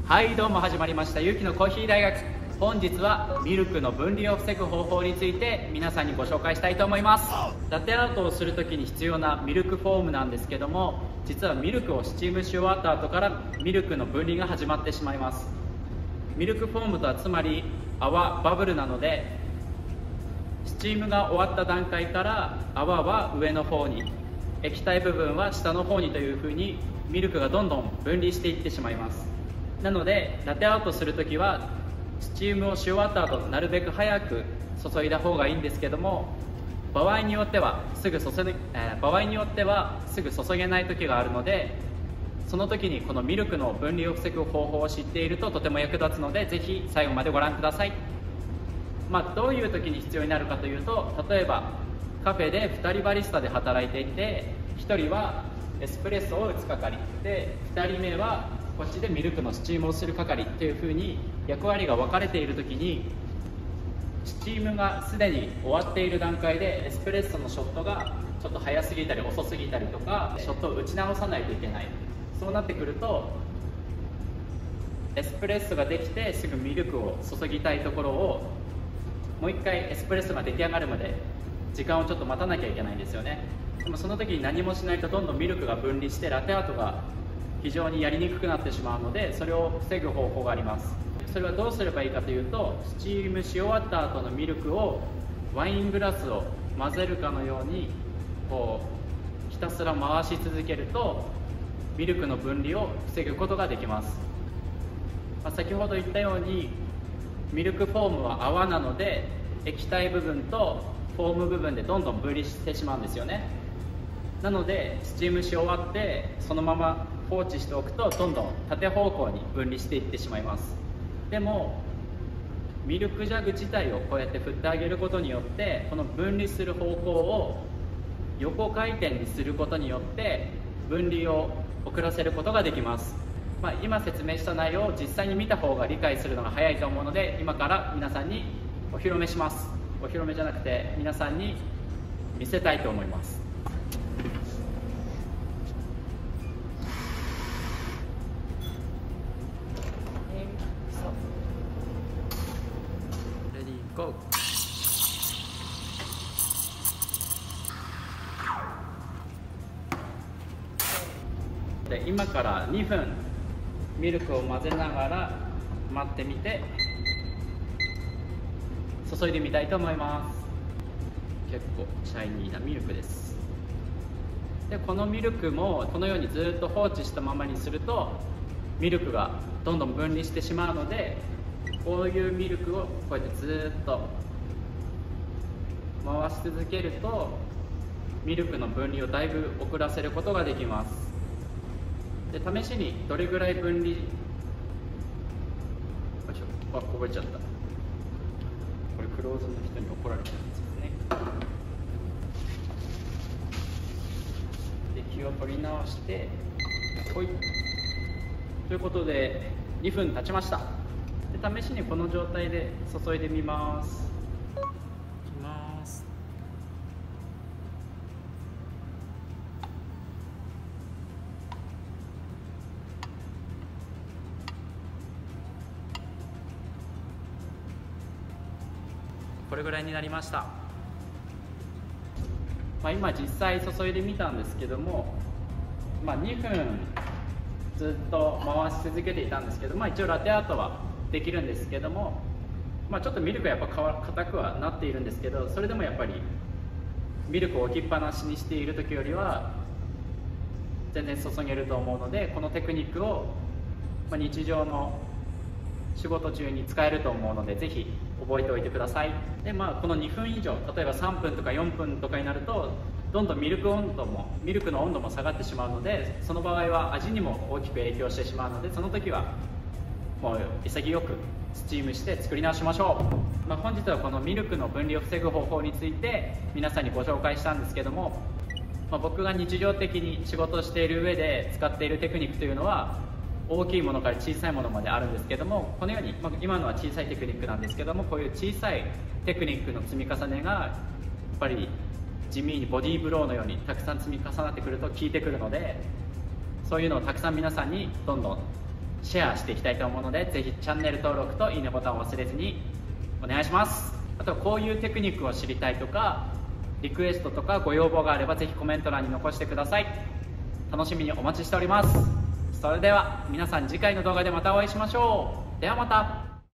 はいどうも始まりましたゆうきのコーヒー大学。本日はミルクの分離を防ぐ方法について皆さんにご紹介したいと思います。ラテアートをするときに必要なミルクフォームなんですけども、実はミルクをスチームし終わった後からミルクの分離が始まってしまいます。ミルクフォームとはつまり泡バブルなので、スチームが終わった段階から泡は上の方に、液体部分は下の方にというふうにミルクがどんどん分離していってしまいます。なのでラテアートするときはスチームをし終わった後なるべく早く注いだ方がいいんですけども、場合によってはすぐ注げない時があるので、その時にこのミルクの分離を防ぐ方法を知っているととても役立つので、ぜひ最後までご覧ください。どういう時に必要になるかというと、例えばカフェで2人バリスタで働いていて、1人はエスプレッソを打つ係で、2人目はこっちでミルクのスチームをする係というふうに役割が分かれている時に、スチームがすでに終わっている段階でエスプレッソのショットがちょっと早すぎたり遅すぎたりとか、ショットを打ち直さないといけない。そうなってくるとエスプレッソができてすぐミルクを注ぎたいところを、もう一回エスプレッソが出来上がるまで時間をちょっと待たなきゃいけないんですよね。でもその時に何もしないとどんどんミルクが分離してラテアートが非常にやりにくくなってしまうので、それを防ぐ方法があります。それはどうすればいいかというと、スチームし終わった後のミルクをワイングラスを混ぜるかのようにひたすら回し続けるとミルクの分離を防ぐことができます。先ほど言ったようにミルクフォームは泡なので、液体部分とフォーム部分でどんどん分離してしまうんですよね。なのでスチームし終わってそのまま放置しておくとどんどん縦方向に分離していってしまいます。でもミルクジャグ自体をこうやって振ってあげることによって、この分離する方向を横回転にすることによって分離を遅らせることができます。今説明した内容を実際に見た方が理解するのが早いと思うので、今から皆さんにお披露目します。お披露目じゃなくて皆さんに見せたいと思います。レディーゴー。で今から2分ミルクを混ぜながら待ってみて注いでみたいと思います。結構シャイニーなミルクです。でこのミルクもこのようにずっと放置したままにするとミルクがどんどん分離してしまうので、こういうミルクをこうやってずっと回し続けるとミルクの分離をだいぶ遅らせることができます。で試しにどれぐらい分離、こぼれちゃった。これクローズの人に怒られてるんですね。で気を取り直してほいということで2分経ちました。で試しにこの状態で注いでみます。これぐらいになりました。今実際注いでみたんですけども、2分ずっと回し続けていたんですけど、一応ラテアートはできるんですけども、ちょっとミルクはやっぱ硬くはなっているんですけど、それでもやっぱりミルクを置きっぱなしにしている時よりは全然注げると思うので、このテクニックを日常の仕事中に使えると思うので、ぜひ覚えておいてください。でこの2分以上、例えば3分とか4分とかになるとどんどんミルクの温度も下がってしまうので、その場合は味にも大きく影響してしまうので、その時はもう潔くスチームして作り直しましょう。本日はこのミルクの分離を防ぐ方法について皆さんにご紹介したんですけども、僕が日常的に仕事をしている上で使っているテクニックというのは大きいものから小さいものまであるんですけども、このように、今のは小さいテクニックなんですけども、こういう小さいテクニックの積み重ねがやっぱり地味にボディーブローのようにたくさん積み重なってくると効いてくるので、そういうのをたくさん皆さんにどんどんシェアしていきたいと思うので、ぜひチャンネル登録といいねボタンを忘れずにお願いします。あとこういうテクニックを知りたいとかリクエストとかご要望があればぜひコメント欄に残してください。楽しみにお待ちしております。それでは皆さん次回の動画でまたお会いしましょう。ではまた。